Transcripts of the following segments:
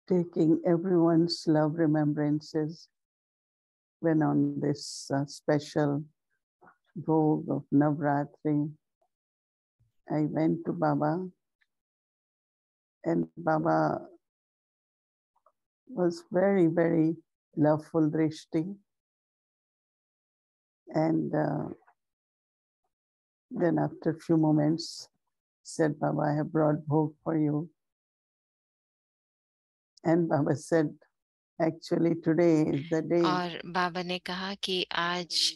taking everyone's love remembrances when on this special Bhog of Navratri, I went to Baba, and Baba was very, very loveful drishti. And then after a few moments, said, Baba, I have brought Bhog for you. And Baba said, actually today is the day. और बाबा ने कहा कि आज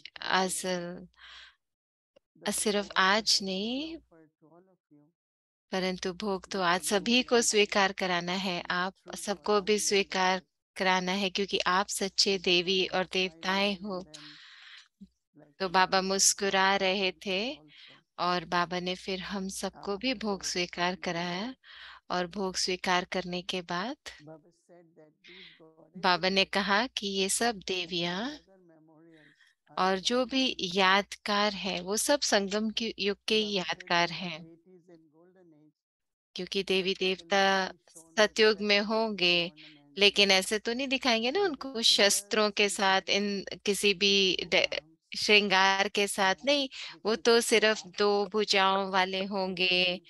सिर्फ आज नहीं, परंतु भोग तो आज सभी को स्वीकार कराना है, आप सबको भी स्वीकार कराना है, क्योंकि आप सच्चे देवी और देवताएं हो। तो बाबा मुस्कुरा रहे थे और बाबा ने फिर हम सबको भी भोग स्वीकार कराया। और भोग स्वीकार करने के बाद बाबा ने कहा कि ये सब देवियां और जो भी यादगार है वो सब संगम के युग के ही यादगार हैं, क्योंकि देवी देवता सतयुग में होंगे, लेकिन ऐसे तो नहीं दिखाएंगे ना उनको शस्त्रों के साथ, इन किसी भी श्रृंगार के साथ नहीं। वो तो सिर्फ दो भुजाओं वाले होंगे,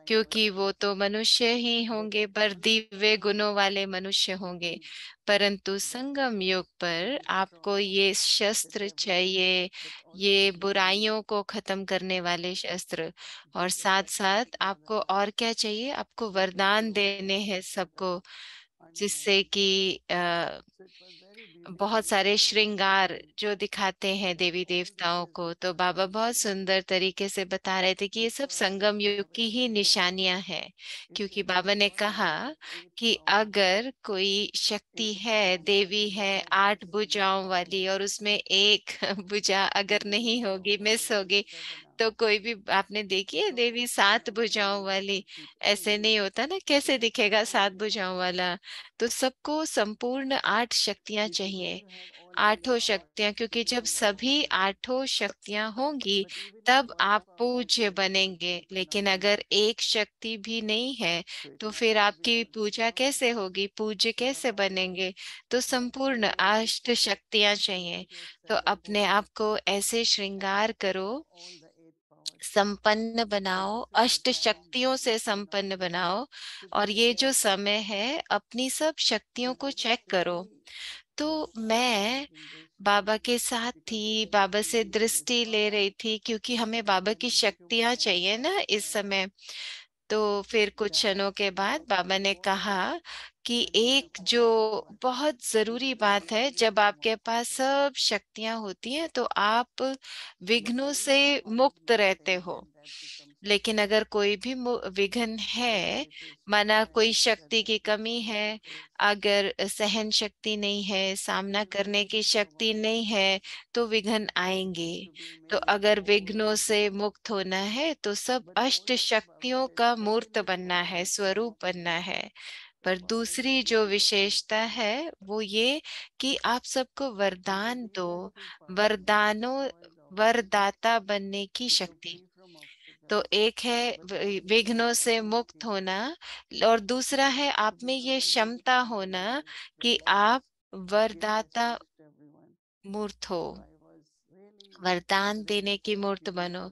क्योंकि वो तो मनुष्य ही होंगे, पर दिव्य गुणों वाले मनुष्य होंगे। परंतु संगम युग पर आपको ये शस्त्र चाहिए, ये बुराइयों को खत्म करने वाले शस्त्र। और साथ साथ आपको और क्या चाहिए? आपको वरदान देने हैं सबको, जिससे कि बहुत सारे श्रृंगार जो दिखाते हैं देवी देवताओं को। तो बाबा बहुत सुंदर तरीके से बता रहे थे कि ये सब संगम युग की ही निशानियां हैं, क्योंकि बाबा ने कहा कि अगर कोई शक्ति है, देवी है 8 भुजाओं वाली, और उसमें एक भुजा अगर नहीं होगी, मिस होगी, तो कोई भी आपने देखी है देवी 7 भुजाओं वाली? ऐसे नहीं होता ना, कैसे दिखेगा 7 भुजाओं वाला? तो सबको संपूर्ण 8 शक्तियां चाहिए, आठों शक्तियां, क्योंकि जब सभी आठों शक्तियां होंगी तब आप पूज्य बनेंगे। लेकिन अगर एक शक्ति भी नहीं है तो फिर आपकी पूजा कैसे होगी, पूज्य कैसे बनेंगे? तो संपूर्ण 8 शक्तियां चाहिए। तो अपने आप को ऐसे श्रृंगार करो, संपन्न बनाओ, अष्ट शक्तियों से संपन्न बनाओ। और ये जो समय है, अपनी सब शक्तियों को चेक करो। तो मैं बाबा के साथ थी, बाबा से दृष्टि ले रही थी, क्योंकि हमें बाबा की शक्तियां चाहिए ना इस समय। तो फिर कुछ क्षणों के बाद बाबा ने कहा कि एक जो बहुत जरूरी बात है, जब आपके पास सब शक्तियां होती हैं तो आप विघ्नों से मुक्त रहते हो। लेकिन अगर कोई भी विघ्न है, माना कोई शक्ति की कमी है, अगर सहन शक्ति नहीं है, सामना करने की शक्ति नहीं है, तो विघ्न आएंगे। तो अगर विघ्नों से मुक्त होना है तो सब अष्ट शक्तियों का मूर्त बनना है, स्वरूप बनना है। पर दूसरी जो विशेषता है वो ये कि आप सबको वरदान दो, वरदानों, वरदाता बनने की शक्ति। तो एक है विघ्नों से मुक्त होना, और दूसरा है आप में ये क्षमता होना कि आप वरदाता मूर्त हो, वरदान देने की मूर्त बनो।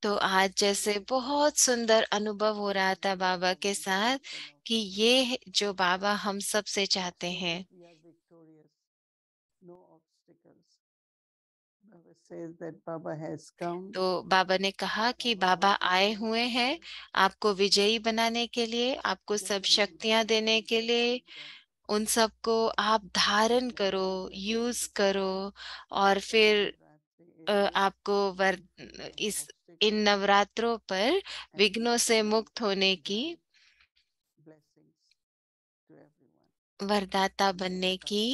तो आज जैसे बहुत सुंदर अनुभव हो रहा था बाबा के साथ, कि ये जो बाबा हम सब से चाहते हैं। तो बाबा ने कहा कि बाबा आए हुए हैं आपको विजयी बनाने के लिए, आपको सब शक्तियां देने के लिए। उन सब को आप धारण करो, यूज करो, और फिर आपको इस इन नवरात्रों पर विघ्नों से मुक्त होने की, वरदाता बनने की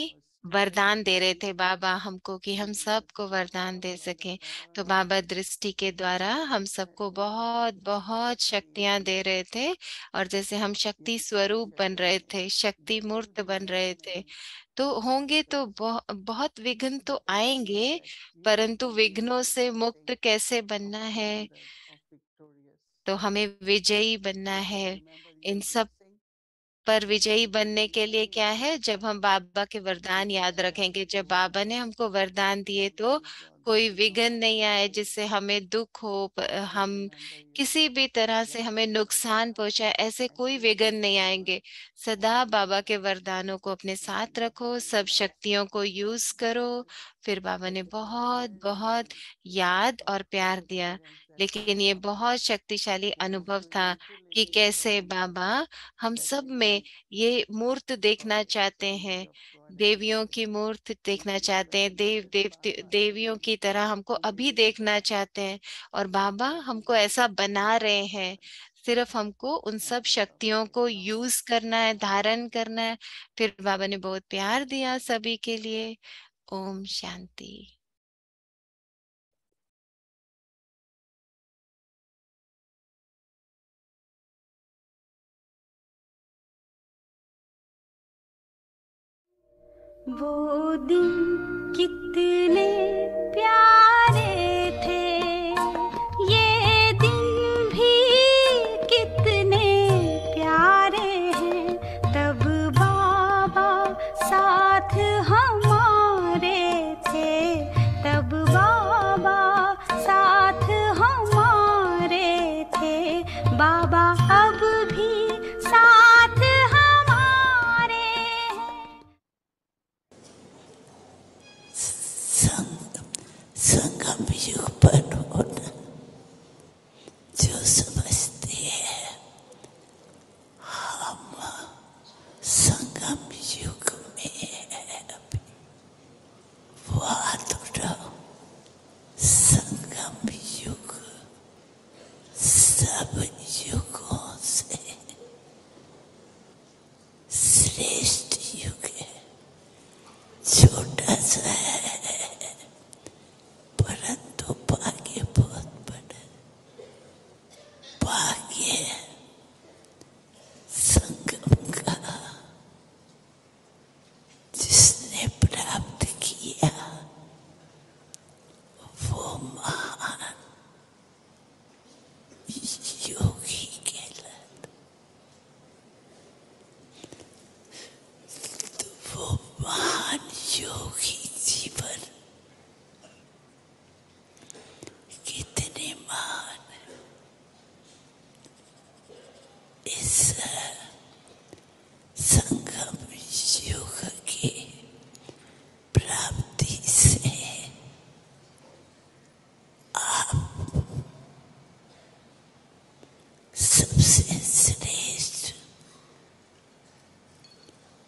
वरदान दे रहे थे बाबा हमको, कि हम सबको वरदान दे सके। तो बाबा दृष्टि के द्वारा हम सबको बहुत बहुत शक्तियां दे रहे थे, और जैसे हम शक्ति स्वरूप बन रहे थे, शक्ति मूर्त बन रहे थे। तो होंगे तो बहुत विघ्न तो आएंगे, परंतु विघ्नों से मुक्त कैसे बनना है? तो हमें विजयी बनना है इन सब पर विजयी बनने के लिए क्या है, जब हम बाबा के वरदान याद रखेंगे। जब बाबा ने हमको वरदान दिए तो कोई विघ्न नहीं आए जिससे हमें दुख हो, हम किसी भी तरह से हमें नुकसान पहुंचाए, ऐसे कोई विघ्न नहीं आएंगे। सदा बाबा के वरदानों को अपने साथ रखो, सब शक्तियों को यूज करो। फिर बाबा ने बहुत बहुत याद और प्यार दिया, लेकिन ये बहुत शक्तिशाली अनुभव था कि कैसे बाबा हम सब में ये मूर्त देखना चाहते हैं, देवियों की मूर्त देखना चाहते हैं, देवियों की तरह हमको अभी देखना चाहते हैं। और बाबा हमको ऐसा बना रहे हैं, सिर्फ हमको उन सब शक्तियों को यूज करना है, धारण करना है। फिर बाबा ने बहुत प्यार दिया सभी के लिए। ओम शांति। वो दिन कितने प्यारे थे, ये दिन भी कितने प्यारे हैं। तब बाबा साथ हमारे थे, तब बाबा साथ हमारे थे। बाबा अब भी साथ हमारे हैं। संगम युग पर होना जो समझते हैं, हम संगम युग में हैं अभी। वो आतुरा संगम युग सब युगों से श्रेष्ठ युग है। छोटा सा है परंतु भाग्य बहुत बड़ा। भाग्य संगम का जिसने प्राप्त किया वो महान योगी कहलाता। तो वो महान योगी जीवन कितने महान है। इस संगम युग की प्राप्ति से आप सबसे श्रेष्ठ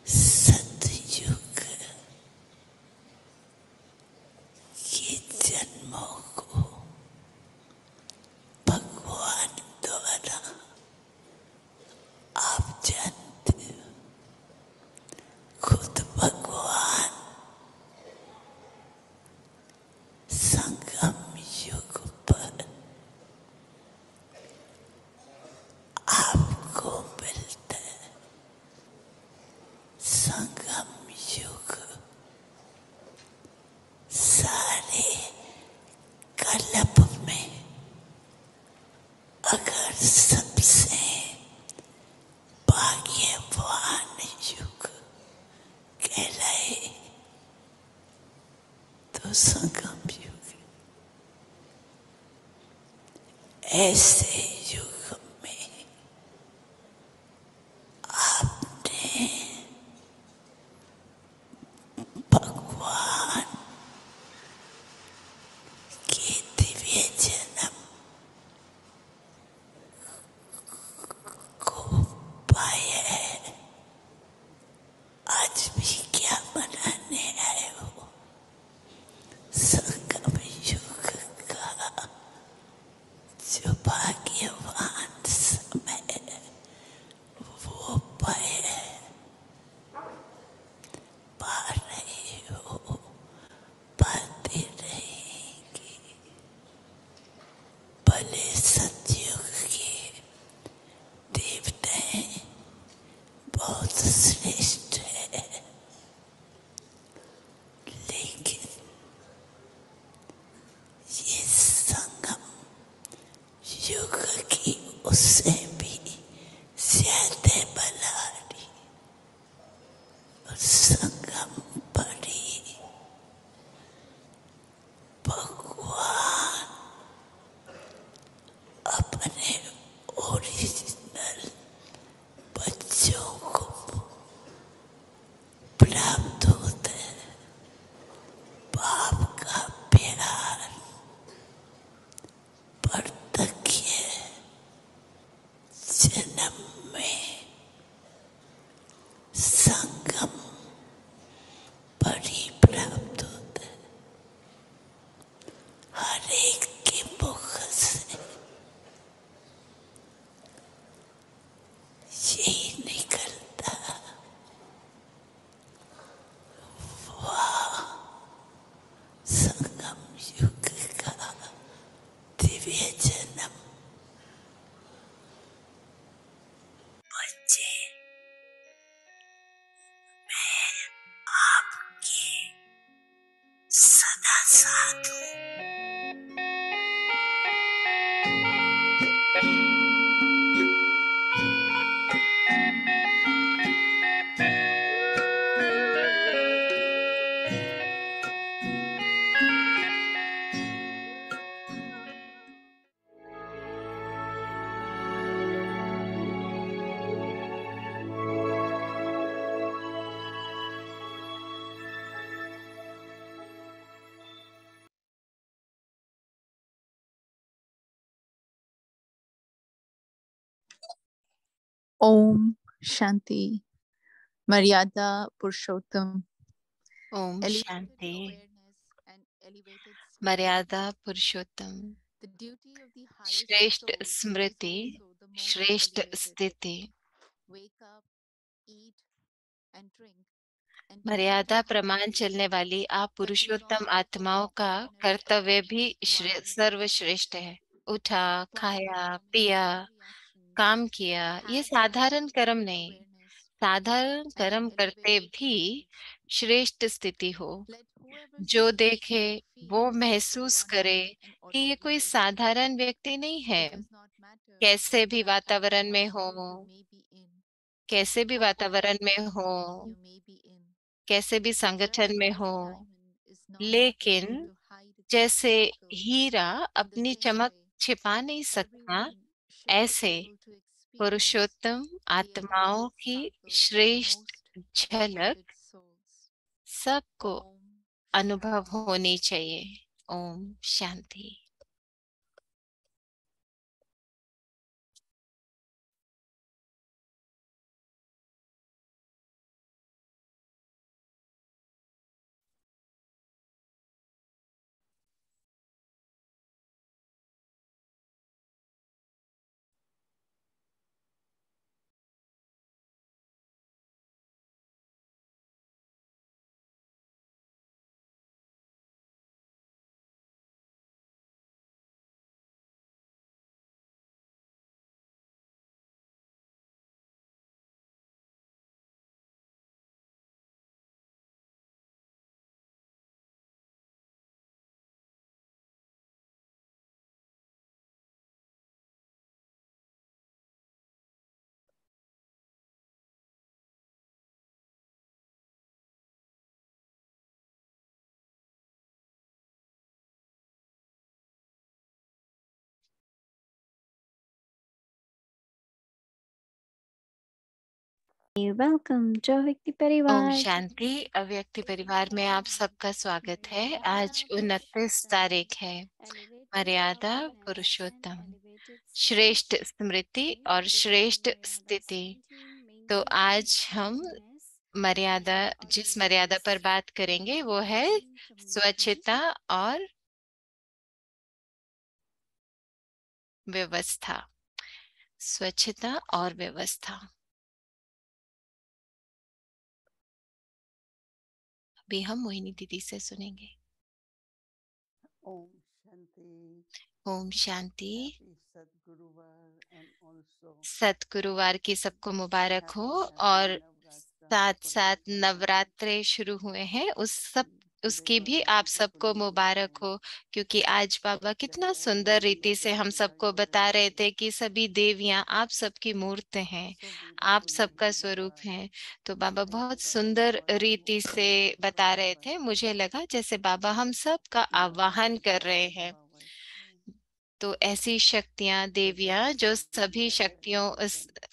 सतयुग के जन्मों को भगवान द्वारा आप जानते हो। खुद भगवान संगम युग पर आपको मिलता है। संगम युग सारे कल्प में अगर सबसे भाग्यवान युग कहलाए तो संगम युग। ऐसे युग में आपने भगवान के दिव्य जन्म को पाया है। आज भी क्या मनाने आए हो? संगम युग का जो भाग्य जन्म में संगम परिप्राप्त होता है। हर एक के मुख से यही निकलता, वाह संगम युग का दिव्य जन्म। बच्चे, मैं आपके सदा साथ हूँ। ओम शांति। मर्यादा पुरुषोत्तम। ओम Elevated Shanti. awareness and elevated spirit. मर्यादा पुरुषोत्तम। The duty of the highest श्रेष्ठ soul is Smriti, also the most श्रेष्ठ elevated. स्थिति। Wake up, eat and drink and take मर्यादा your प्रमाण duty चलने वाली आप that the Purushottam law of आत्माओं का awareness कर्तव्य भी establishes one सर्वश्रेष्ठ है। उठा, खाया, perform पिया, every action, काम किया, ये have साधारण elevated कर्म नहीं, awareness साधारण and कर्म करते elevated भी spirit. श्रेष्ठ स्थिति हो। Let whoever जो sees देखे feel वो that they महसूस are करे not an कि ये कोई ordinary person. साधारण व्यक्ति नहीं है। It does not matter कैसे भी what type of वातावरण में हो, atmosphere you may be in, कैसे भी what वातावरण में organization हो, you may be in. कैसे भी But संगठन just में as हो, a diamond is not able लेकिन to hide its जैसे sparkle, हीरा in the अपनी same चमक way, छिपा नहीं सकता, everyone should be ऐसे able to experience Purushottam the आत्माओं elevated की sparkle of the श्रेष्ठ most झलक elevated souls. सबको Om अनुभव Shanti. होनी चाहिए। ओम शांति। Welcome जो व्यक्ति ओम परिवार। शांति। अव्यक्ति परिवार में आप सबका स्वागत है। आज 29 तारीख है। मर्यादा पुरुषोत्तम, श्रेष्ठ स्मृति और श्रेष्ठ स्थिति। तो आज हम मर्यादा, जिस मर्यादा पर बात करेंगे वो है स्वच्छता और व्यवस्था। स्वच्छता और व्यवस्था। अभी हम मोहिनी दीदी से सुनेंगे। Om Shanti. Om Shanti. Happy सद्गुरुवार and also सतगुरुवार की सबको मुबारक हो। और साथ साथ नवरात्रे शुरू हुए हैं, उसकी भी आप सबको मुबारक हो। क्योंकि आज बाबा कितना सुंदर रीति से हम सबको बता रहे थे कि सभी देवियां आप सबकी मूर्त हैं, आप सबका स्वरूप है। तो बाबा बहुत सुंदर रीति से बता रहे थे। मुझे लगा जैसे बाबा हम सब का आवाहन कर रहे हैं। तो ऐसी शक्तियां, देवियां जो सभी शक्तियों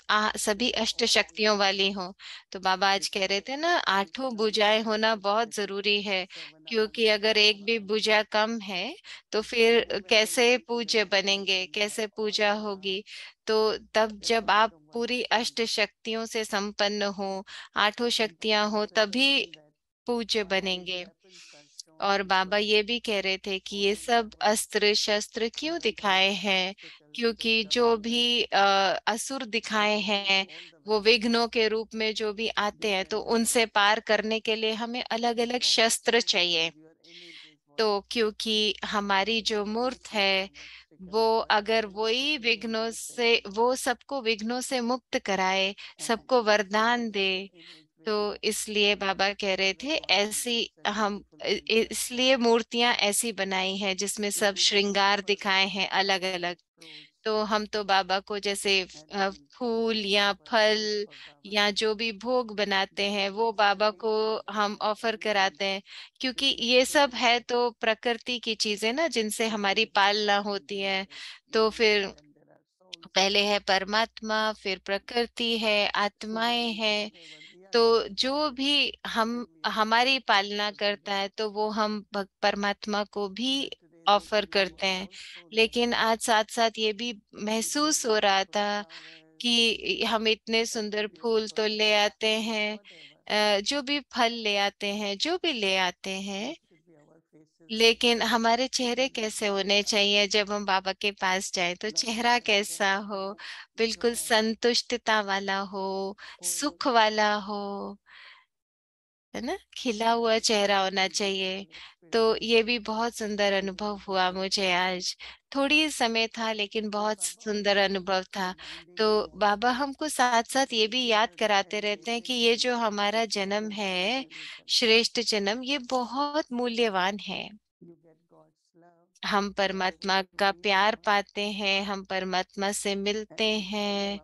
सभी अष्ट शक्तियों वाली हो। तो बाबा आज कह रहे थे ना, आठों भुजाएं होना बहुत जरूरी है, क्योंकि अगर एक भी भुजा कम है तो फिर कैसे पूज्य बनेंगे, कैसे पूजा होगी। तो तब जब आप पूरी अष्ट शक्तियों से संपन्न हो, आठों शक्तियां हो, तभी पूज्य बनेंगे। और बाबा ये भी कह रहे थे कि ये सब अस्त्र शस्त्र क्यों दिखाए हैं, क्योंकि जो भी असुर दिखाए हैं वो विघ्नों के रूप में जो भी आते हैं, तो उनसे पार करने के लिए हमें अलग अलग शस्त्र चाहिए। तो क्योंकि हमारी जो मूर्त है वो अगर वही विघ्नों से, वो सबको विघ्नों से मुक्त कराए, सबको वरदान दे, तो इसलिए बाबा कह रहे थे ऐसी हम इसलिए मूर्तियां ऐसी बनाई हैं जिसमें सब श्रृंगार दिखाए हैं अलग अलग। तो हम तो बाबा को जैसे फूल या फल या जो भी भोग बनाते हैं वो बाबा को हम ऑफर कराते हैं, क्योंकि ये सब है तो प्रकृति की चीजें ना, जिनसे हमारी पालना होती है। तो फिर पहले है परमात्मा, फिर प्रकृति है, आत्माएं हैं। तो जो भी हम हमारी पालना करता है तो वो हम परमात्मा को भी ऑफर करते हैं। लेकिन आज साथ साथ ये भी महसूस हो रहा था कि हम इतने सुंदर फूल तो ले आते हैं, जो भी फल ले आते हैं, जो भी ले आते हैं, लेकिन हमारे चेहरे कैसे होने चाहिए जब हम बाबा के पास जाए, तो चेहरा कैसा हो, बिल्कुल संतुष्टता वाला हो, सुख वाला हो, है ना, खिला हुआ चेहरा होना चाहिए। तो ये भी बहुत सुंदर अनुभव हुआ मुझे आज। थोड़ी समय था लेकिन बहुत सुंदर अनुभव था। तो बाबा हमको साथ साथ ये भी याद कराते रहते हैं कि ये जो हमारा जन्म है, श्रेष्ठ जन्म, ये बहुत मूल्यवान है। हम परमात्मा का प्यार पाते हैं, हम परमात्मा से मिलते हैं।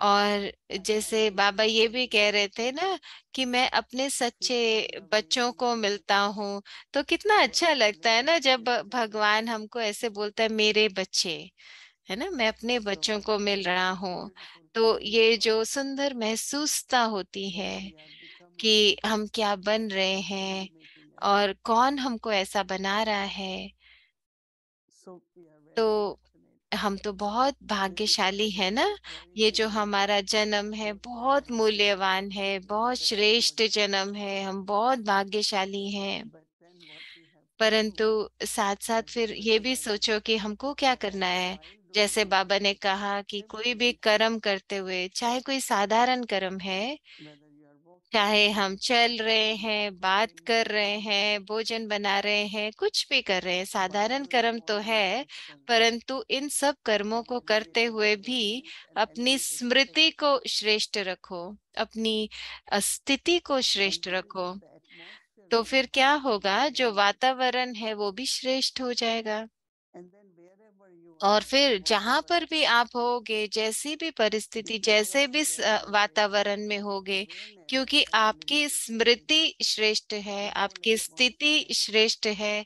और जैसे बाबा ये भी कह रहे थे ना कि मैं अपने सच्चे बच्चों को मिलता हूँ, तो कितना अच्छा लगता है ना जब भगवान हमको ऐसे बोलता है मेरे बच्चे, है ना, मैं अपने बच्चों को मिल रहा हूँ। तो ये जो सुंदर महसूसता होती है कि हम क्या बन रहे हैं और कौन हमको ऐसा बना रहा है, तो हम तो बहुत भाग्यशाली है ना। ये जो हमारा जन्म है बहुत मूल्यवान है, बहुत श्रेष्ठ जन्म है, हम बहुत भाग्यशाली हैं। परंतु साथ साथ फिर ये भी सोचो कि हमको क्या करना है। जैसे बाबा ने कहा कि कोई भी कर्म करते हुए, चाहे कोई साधारण कर्म है, चाहे हम चल रहे हैं, बात कर रहे हैं, भोजन बना रहे हैं, कुछ भी कर रहे हैं, साधारण कर्म तो है, परंतु इन सब कर्मों को करते हुए भी अपनी स्मृति को श्रेष्ठ रखो, अपनी स्थिति को श्रेष्ठ रखो। तो फिर क्या होगा, जो वातावरण है वो भी श्रेष्ठ हो जाएगा। और फिर जहां पर भी आप होगे, जैसी भी परिस्थिति, जैसे भी वातावरण में होगे, क्योंकि आपकी स्मृति श्रेष्ठ है, आपकी स्थिति श्रेष्ठ है,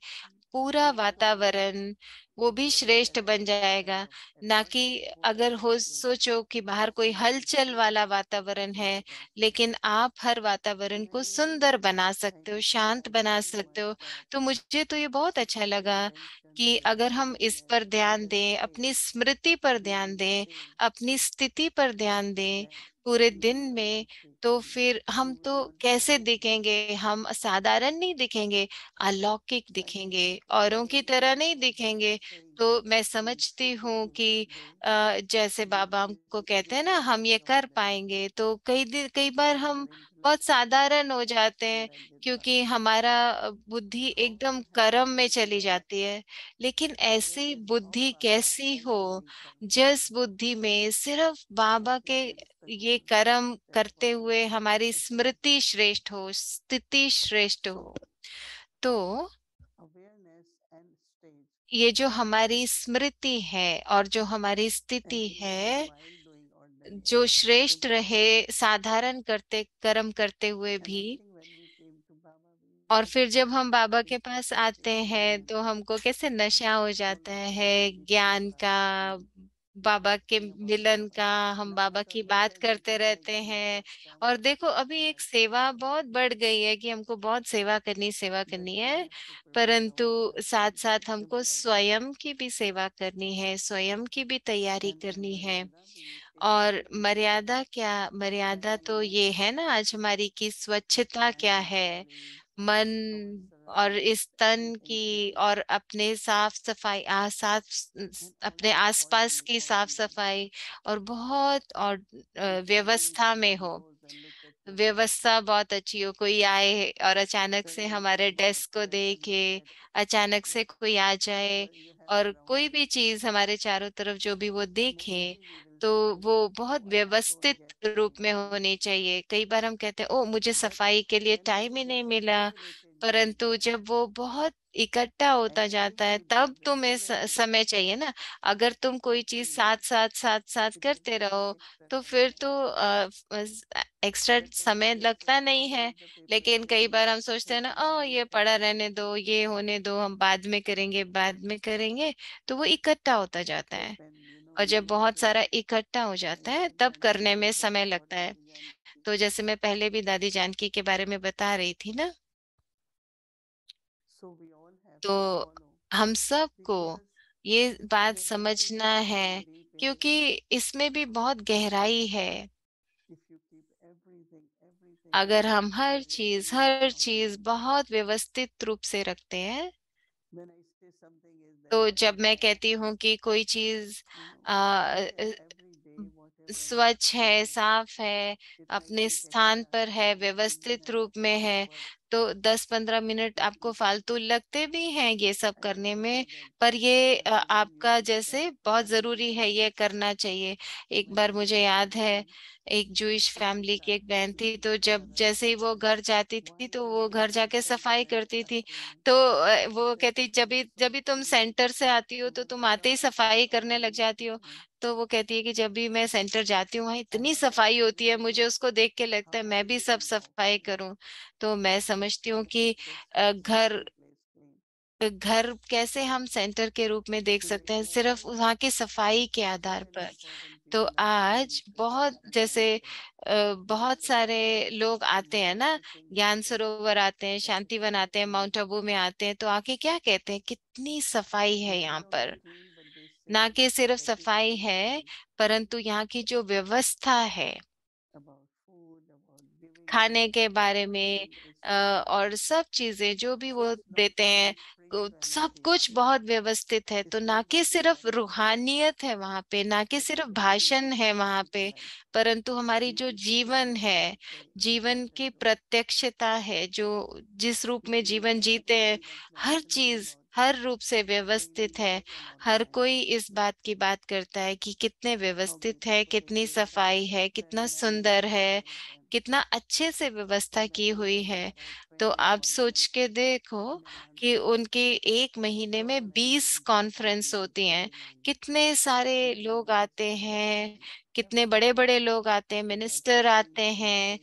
पूरा वातावरण वो भी श्रेष्ठ बन जाएगा। ना कि अगर हो सोचो कि बाहर कोई हलचल वाला वातावरण है, लेकिन आप हर वातावरण को सुंदर बना सकते हो, शांत बना सकते हो। तो मुझे तो ये बहुत अच्छा लगा कि अगर हम इस पर ध्यान दें, अपनी स्मृति पर ध्यान दें, अपनी स्थिति पर ध्यान दें पूरे दिन में, तो फिर हम तो कैसे दिखेंगे, हम साधारण नहीं दिखेंगे, अलौकिक दिखेंगे, औरों की तरह नहीं दिखेंगे। तो मैं समझती हूँ कि जैसे बाबा हमको कहते हैं ना हम ये कर पाएंगे, तो कई बार हम बहुत साधारण हो जाते हैं, क्योंकि हमारा बुद्धि एकदम कर्म में चली जाती है। लेकिन ऐसी बुद्धि कैसी हो जिस बुद्धि में सिर्फ बाबा के ये कर्म करते हुए हमारी स्मृति श्रेष्ठ हो, स्थिति श्रेष्ठ हो। तो ये जो हमारी स्मृति है और जो हमारी स्थिति है, जो श्रेष्ठ रहे साधारण करते कर्म करते हुए भी। और फिर जब हम बाबा के पास आते हैं तो हमको कैसे नशा हो जाता है ज्ञान का, बाबा के मिलन का, हम बाबा की बात करते रहते हैं। और देखो अभी एक सेवा बहुत बढ़ गई है कि हमको बहुत सेवा करनी है, परंतु साथ साथ हमको स्वयं की भी सेवा करनी है, स्वयं की भी तैयारी करनी है। और मर्यादा क्या, मर्यादा तो ये है ना आज हमारी की स्वच्छता क्या है, मन और इस तन की, और अपने साफ सफाई अपने आसपास की साफ सफाई, और बहुत और व्यवस्था में हो, व्यवस्था बहुत अच्छी हो। कोई आए और अचानक से हमारे डेस्क को देखे, अचानक से कोई आ जाए और कोई भी चीज हमारे चारों तरफ जो भी वो देखे, तो वो बहुत व्यवस्थित रूप में होनी चाहिए। कई बार हम कहते हैं ओ मुझे सफाई के लिए टाइम ही नहीं मिला, परंतु जब वो बहुत इकट्ठा होता जाता है तब तुम्हें समय चाहिए ना। अगर तुम कोई चीज साथ साथ साथ साथ करते रहो तो फिर तो एक्स्ट्रा समय लगता नहीं है। लेकिन कई बार हम सोचते हैं ना, ओ ये पड़ा रहने दो, ये होने दो, हम बाद में करेंगे बाद में करेंगे, तो वो इकट्ठा होता जाता है। और जब बहुत सारा इकट्ठा हो जाता है तब करने में समय लगता है। तो जैसे मैं पहले भी दादी जानकी के बारे में बता रही थी ना, तो हम सबको ये बात समझना है, क्योंकि इसमें भी बहुत गहराई है। अगर हम हर चीज बहुत व्यवस्थित रूप से रखते हैं, तो जब मैं कहती हूँ कि कोई चीज स्वच्छ है, साफ है, अपने स्थान पर है, व्यवस्थित रूप में है, तो 10-15 मिनट आपको फालतू लगते भी हैं ये सब करने में, पर ये आपका जैसे बहुत जरूरी है, ये करना चाहिए। एक बार मुझे याद है, एक जूइश फैमिली की एक बहन थी, तो जब जैसे ही वो घर जाती थी तो वो घर जाके सफाई करती थी। तो वो कहती जब भी तुम सेंटर से आती हो तो तुम आते ही सफाई करने लग जाती हो। तो वो कहती है कि जब भी मैं सेंटर जाती हूँ वहाँ इतनी सफाई होती है, मुझे उसको देख के लगता है मैं भी सब सफाई करूं। तो मैं समझती हूँ कि घर घर कैसे हम सेंटर के रूप में देख सकते हैं, सिर्फ वहाँ की सफाई के आधार पर। तो आज बहुत जैसे बहुत सारे लोग आते हैं ना, ज्ञान सरोवर आते हैं, शांतिवन आते हैं, माउंट आबू में आते हैं, तो आके क्या कहते हैं, कितनी सफाई है यहाँ पर। ना कि सिर्फ सफाई है, परंतु यहाँ की जो व्यवस्था है खाने के बारे में, और सब चीजें जो भी वो देते हैं, सब कुछ बहुत व्यवस्थित है। तो ना कि सिर्फ रूहानियत है वहां पे, ना कि सिर्फ भाषण है वहां पे, परंतु हमारी जो जीवन है, जीवन की प्रत्यक्षता है, जो जिस रूप में जीवन जीते हैं, हर चीज हर रूप से व्यवस्थित है। हर कोई इस बात की बात करता है कि कितने व्यवस्थित है, कितनी सफाई है, कितना सुंदर है, कितना अच्छे से व्यवस्था की हुई है। तो आप सोच के देखो कि उनके एक महीने में 20 कॉन्फ्रेंस होती हैं, कितने सारे लोग आते हैं, कितने बड़े बड़े लोग आते हैं, मिनिस्टर आते हैं।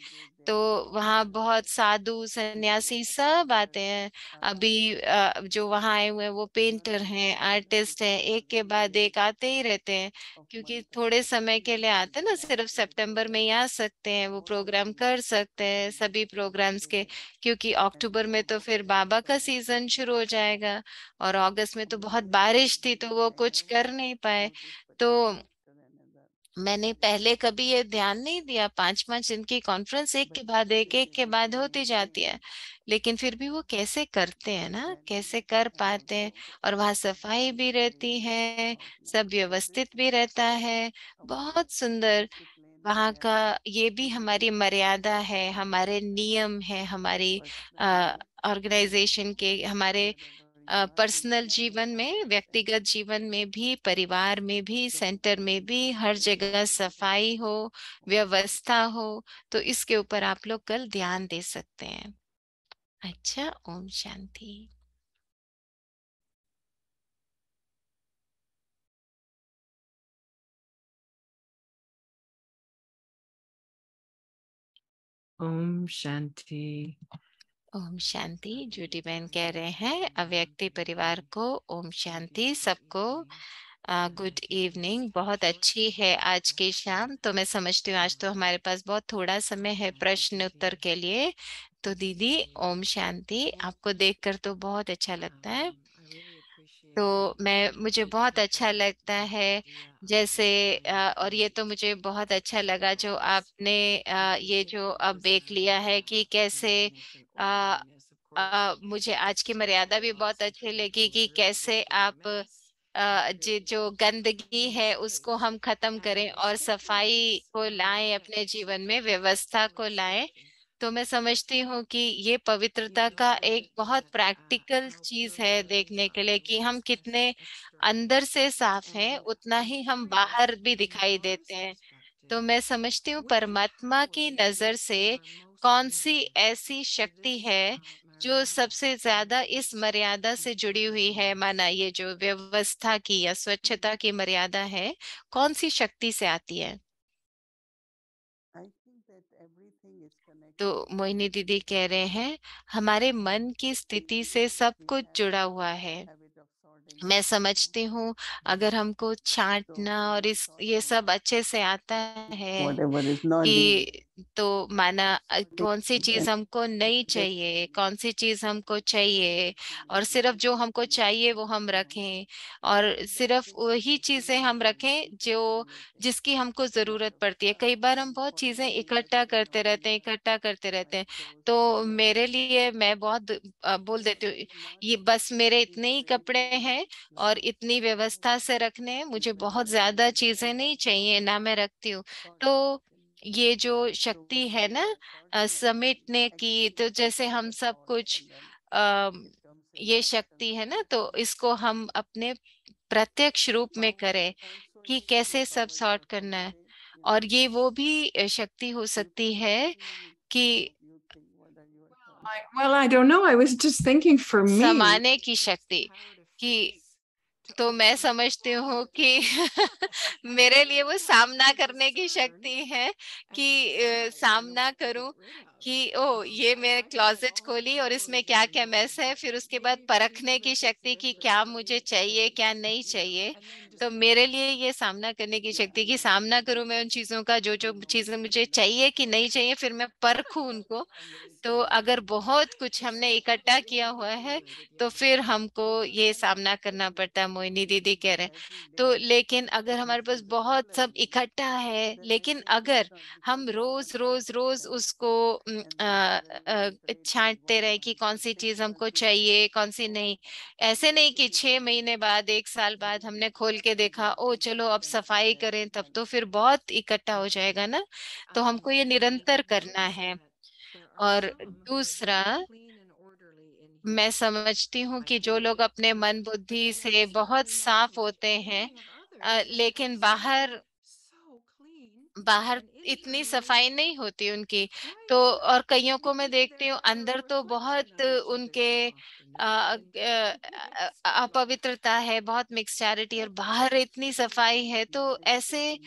तो वहाँ बहुत साधु सन्यासी सब आते हैं। अभी जो वहाँ आए हुए हैं वो पेंटर हैं, आर्टिस्ट हैं, एक के बाद एक आते ही रहते हैं, क्योंकि थोड़े समय के लिए आते हैं ना, सिर्फ सितंबर में ही आ सकते हैं, वो प्रोग्राम कर सकते हैं सभी प्रोग्राम्स के, क्योंकि अक्टूबर में तो फिर बाबा का सीजन शुरू हो जाएगा, और अगस्त में तो बहुत बारिश थी तो वो कुछ कर नहीं पाए। तो मैंने पहले कभी ये ध्यान नहीं दिया, 5-5 दिन की कॉन्फ्रेंस एक के बाद एक के बाद होती जाती है, लेकिन फिर भी वो कैसे करते हैं ना, कैसे कर पाते हैं। और वहाँ सफाई भी रहती है, सब व्यवस्थित भी रहता है, बहुत सुंदर। वहाँ का ये भी हमारी मर्यादा है, हमारे नियम है, हमारी ऑर्गेनाइजेशन के, हमारे पर्सनल जीवन में, व्यक्तिगत जीवन में भी, परिवार में भी, सेंटर में भी, हर जगह सफाई हो, व्यवस्था हो। तो इसके ऊपर आप लोग कल ध्यान दे सकते हैं। अच्छा, ओम शांति। ओम शांति। ओम शांति। जूटी बहन कह रहे हैं अव्यक्ति परिवार को ओम शांति, सबको गुड इवनिंग। बहुत अच्छी है आज की शाम। तो मैं समझती हूँ आज तो हमारे पास बहुत थोड़ा समय है प्रश्न उत्तर के लिए। तो दीदी, ओम शांति। आपको देखकर तो बहुत अच्छा लगता है। तो मुझे बहुत अच्छा लगता है जैसे और ये तो मुझे बहुत अच्छा लगा जो आपने ये जो अब देख लिया है कि कैसे मुझे आज की मर्यादा भी बहुत अच्छी लगी कि कैसे आप जो गंदगी है उसको हम खत्म करें और सफाई को लाएं, अपने जीवन में व्यवस्था को लाएं। तो मैं समझती हूँ कि ये पवित्रता का एक बहुत प्रैक्टिकल चीज है देखने के लिए कि हम कितने अंदर से साफ हैं, उतना ही हम बाहर भी दिखाई देते हैं। तो मैं समझती हूँ परमात्मा की नजर से कौन सी ऐसी शक्ति है जो सबसे ज्यादा इस मर्यादा से जुड़ी हुई है, माना ये जो व्यवस्था की या स्वच्छता की मर्यादा है, कौन सी शक्ति से आती है? I think that everything is तो connected मोहिनी to दीदी कह रहे the हैं हमारे मन की स्थिति से सब कुछ जुड़ा हुआ है। habit of sorting मैं things, समझती हूँ अगर हमको So छांटना when और we इस sort ये out सब अच्छे से आता है whatever is not needed, कि तो माना कौन सी चीज then हमको नहीं that चाहिए, कौन सी चीज हमको चाहिए, और सिर्फ जो हमको चाहिए वो हम रखें, और सिर्फ वही चीजें हम रखें जो जिसकी हमको जरूरत पड़ती है। कई बार हम बहुत चीजें इकट्ठा करते रहते हैं, इकट्ठा करते रहते हैं। तो मेरे लिए मैं बहुत बोल देती हूँ ये बस मेरे इतने ही कपड़े हैं और इतनी व्यवस्था से रखने हैं, मुझे बहुत ज्यादा चीजें नहीं चाहिए ना मैं रखती हूँ। तो ये जो शक्ति है ना समेटने की, तो जैसे हम सब कुछ आ, ये शक्ति है ना, तो इसको हम अपने प्रत्यक्ष रूप में करें कि कैसे सब सॉर्ट करना है। और ये वो भी शक्ति हो सकती है कि I don't know. I was just thinking for me. समाने की शक्ति कि तो मैं समझती हूँ कि मेरे लिए वो सामना करने की शक्ति है कि सामना करूं कि ओ ये मैं क्लोजेट खोली और इसमें क्या क्या मैस है, फिर उसके बाद परखने की शक्ति कि क्या मुझे चाहिए क्या नहीं चाहिए। तो मेरे लिए ये सामना करने की शक्ति कि सामना करूं मैं उन चीजों का, जो जो चीजें मुझे चाहिए कि नहीं चाहिए, फिर मैं परखूं उनको। तो अगर बहुत कुछ हमने इकट्ठा किया हुआ है तो फिर हमको ये सामना करना पड़ता है, मोहिनी दीदी कह रहे हैं। तो लेकिन अगर हमारे पास बहुत सब इकट्ठा है, लेकिन अगर हम रोज रोज रोज उसको छांटते रहे कि कौन सी चीज हमको चाहिए कौन सी नहीं, ऐसे नहीं कि 6 महीने बाद 1 साल बाद हमने खोल के देखा ओ चलो अब सफाई करें, तब तो फिर बहुत इकट्ठा हो जाएगा ना। तो हमको ये निरंतर करना है। और दूसरा, मैं समझती हूँ कि जो लोग अपने मन बुद्धि से बहुत साफ होते हैं लेकिन बाहर बाहर इतनी सफाई नहीं होती उनकी। तो और कईयों को मैं देखती हूँ अंदर तो बहुत उनके अपवित्रता है, बहुत मिक्सचैरिटी, और बाहर इतनी सफाई है। तो ऐसे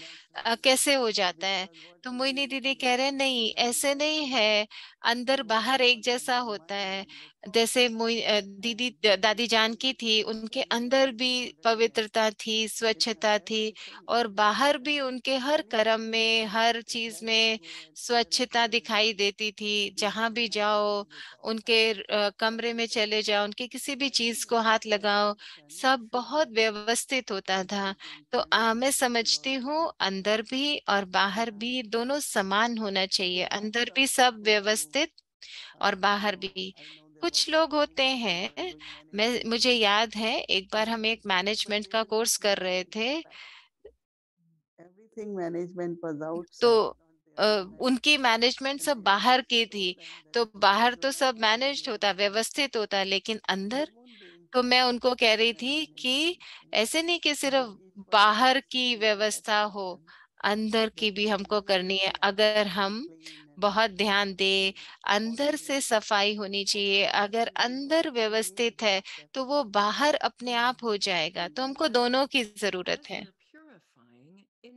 कैसे हो जाता है? तो मोहिनी दीदी कह रहे हैं नहीं ऐसे नहीं है, अंदर बाहर एक जैसा होता है। जैसे दीदी दादी जान की थी, उनके अंदर भी पवित्रता थी, स्वच्छता थी, और बाहर भी उनके हर कर्म में हर चीज में स्वच्छता दिखाई देती थी। जहां भी जाओ, उनके कमरे में चले जाओ, उनके किसी भी चीज को हाथ लगाओ, सब बहुत व्यवस्थित होता था। तो मैं समझती हूँ अंदर भी और बाहर भी दोनों समान होना चाहिए, अंदर भी सब व्यवस्थित और बाहर भी। कुछ लोग होते हैं, मुझे याद है एक बार हम एक मैनेजमेंट का कोर्स कर रहे थे, everything management was तो outside, not a, there in heaven. उनकी मैनेजमेंट सब And बाहर they की show थी। them that तो this बाहर is तो what सब you will मैनेज्ड get. होता, व्यवस्थित होता, लेकिन They अंदर। won't be तो मैं influenced उनको कह by रही that थी कि management. ऐसे नहीं कि But सिर्फ each person बाहर has to की take that व्यवस्था हो, action अंदर that की भी they हमको will करनी है। अगर be हम clean बहुत and ध्यान दे, अंदर से सफाई होनी चाहिए। अगर अंदर व्यवस्थित है तो वो बाहर अपने आप हो जाएगा। तो हमको दोनों की जरूरत है।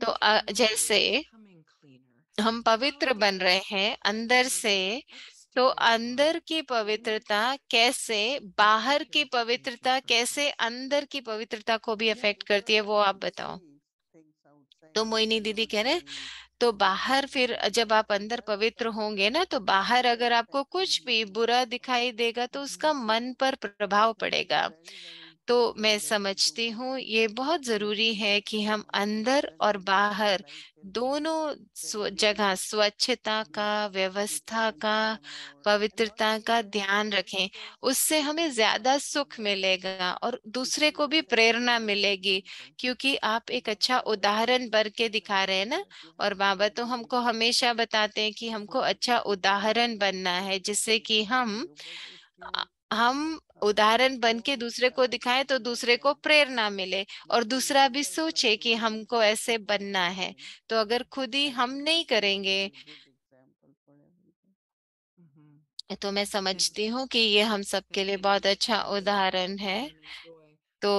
तो जैसे हम पवित्र बन रहे हैं अंदर से, तो अंदर की पवित्रता कैसे बाहर की पवित्रता कैसे अंदर की पवित्रता को भी अफेक्ट करती है, वो आप बताओ। तो मोहिनी दीदी कह रहे तो बाहर फिर जब आप अंदर पवित्र होंगे ना, तो बाहर अगर आपको कुछ भी बुरा दिखाई देगा तो उसका मन पर प्रभाव पड़ेगा। तो मैं समझती हूँ ये बहुत जरूरी है कि हम अंदर और बाहर दोनों जगह स्वच्छता का, व्यवस्था का, पवित्रता का ध्यान रखें। उससे हमें ज्यादा सुख मिलेगा और दूसरे को भी प्रेरणा मिलेगी, क्योंकि आप एक अच्छा उदाहरण बन के दिखा रहे हैं ना। और बाबा तो हमको हमेशा बताते हैं कि हमको अच्छा उदाहरण बनना है, जिससे कि हम उदाहरण बन के दूसरे को दिखाएं तो दूसरे को प्रेरणा मिले और दूसरा भी सोचे कि हमको ऐसे बनना है। तो अगर खुद ही हम नहीं करेंगे तो मैं समझती हूँ कि ये हम सबके लिए बहुत अच्छा उदाहरण है। तो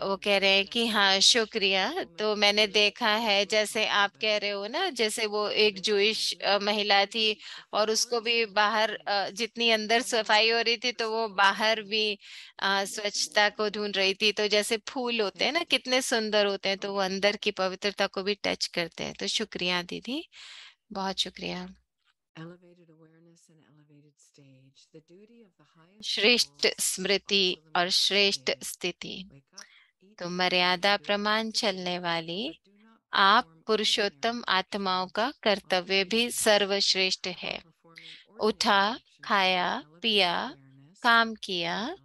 वो कह रहे हैं कि हाँ शुक्रिया। तो मैंने देखा है जैसे आप कह रहे हो ना, जैसे वो एक जूइश महिला थी और उसको भी बाहर जितनी अंदर सफाई हो रही थी तो वो बाहर भी स्वच्छता को ढूंढ रही थी। तो जैसे फूल होते हैं ना, कितने सुंदर होते हैं, तो वो अंदर की पवित्रता को भी टच करते हैं। तो शुक्रिया दीदी, बहुत शुक्रिया। श्रेष्ठ स्मृति और श्रेष्ठ स्थिति। तो मर्यादा प्रमाण चलने वाली आप पुरुषोत्तम आत्माओं का कर्तव्य भी सर्वश्रेष्ठ है। उठा, खाया, पिया, काम किया,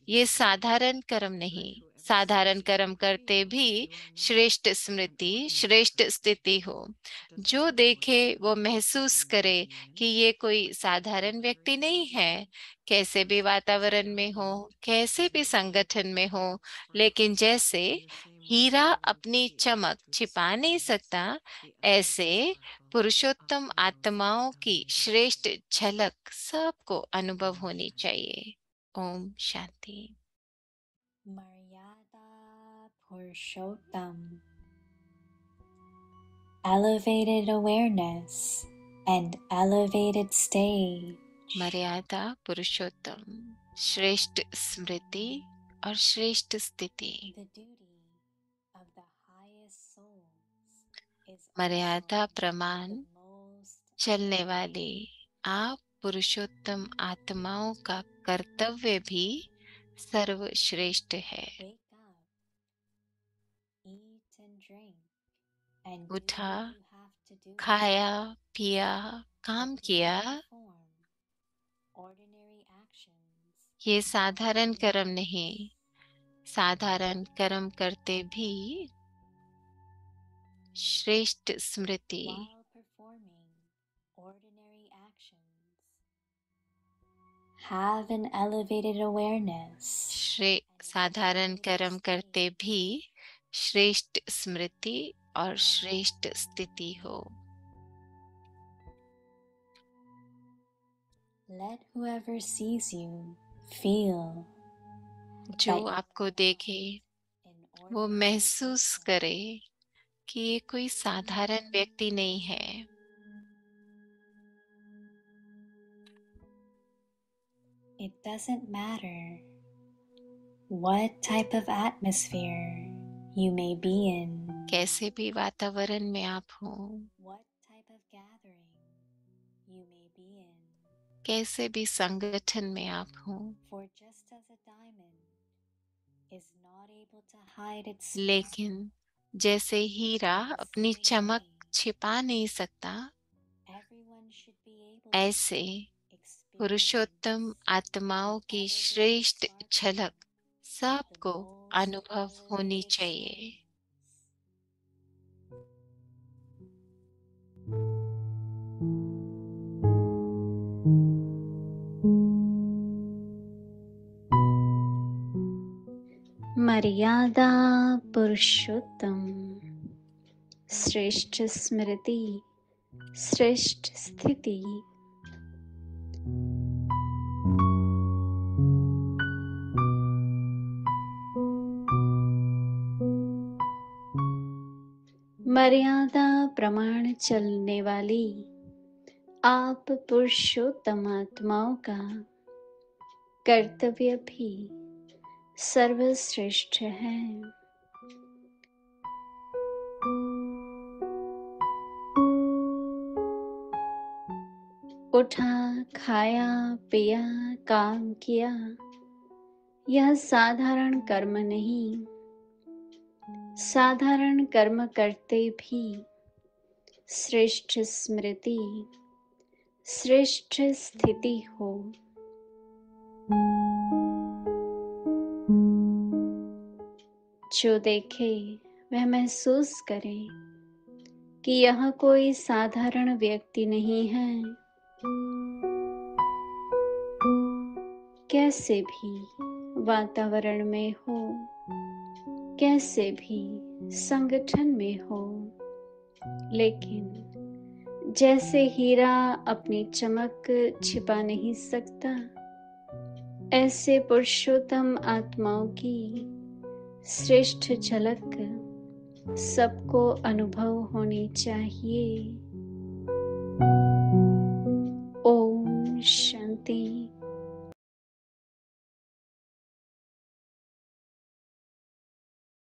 ये साधारण कर्म नहीं। साधारण कर्म करते भी श्रेष्ठ स्मृति, श्रेष्ठ स्थिति हो। जो देखे वो महसूस करे कि ये कोई साधारण व्यक्ति नहीं है। कैसे भी वातावरण में हो, कैसे भी संगठन में हो, लेकिन जैसे हीरा अपनी चमक छिपा नहीं सकता, ऐसे पुरुषोत्तम आत्माओं की श्रेष्ठ झलक सबको अनुभव होनी चाहिए। Om Shanti. Maryada Purushottam. Elevated awareness and elevated stage. मर्यादा पुरुषोत्तम, श्रेष्ठ स्मृति और श्रेष्ठ स्थिति। The duty of the highest souls is मर्यादा also प्रमाण the most चलने वाली आप पुरुषोत्तम आत्माओं का कर्तव्य भी सर्वश्रेष्ठ है। wake up, eat and drink, and उठा, do what you have to do. खाया, पिया, काम But do किया, not perform ordinary actions ये while साधारण कर्म doing नहीं। साधारण कर्म करते भी श्रेष्ठ स्मृति, while performing ordinary actions. Have an elevated awareness. साधारण कर्म करते भी श्रेष्ठ स्मृति और श्रेष्ठ स्थिति हो। Let whoever sees you feel जो that आपको देखे an वो ordinary महसूस person. करे कि ये कोई साधारण व्यक्ति नहीं है। It doesn't matter what type of atmosphere you may be in, कैसे भी वातावरण में आप हो, what type of gathering you may be in, कैसे भी संगठन में आप हो, for just as a diamond is not able to hide its लेकिन जैसे हीरा अपनी चमक छिपा नहीं सकता, everyone should be able to ऐसे experience पुरुषोत्तम आत्माओं की श्रेष्ठ झलक सबको अनुभव होनी चाहिए। मर्यादा पुरुषोत्तम, श्रेष्ठ स्मृति, श्रेष्ठ स्थिति। मर्यादा प्रमाण चलने वाली आप पुरुषोत्तम आत्माओं का कर्तव्य भी सर्वश्रेष्ठ है। उठा, खाया, पिया, काम किया, यह साधारण कर्म नहीं। साधारण कर्म करते भी श्रेष्ठ स्मृति, श्रेष्ठ स्थिति हो। जो देखे वह महसूस करे कि यह कोई साधारण व्यक्ति नहीं है। कैसे भी वातावरण में हो, कैसे भी संगठन में हो, लेकिन जैसे हीरा अपनी चमक छिपा नहीं सकता, ऐसे पुरुषोत्तम आत्माओं की श्रेष्ठ झलक सबको अनुभव होनी चाहिए।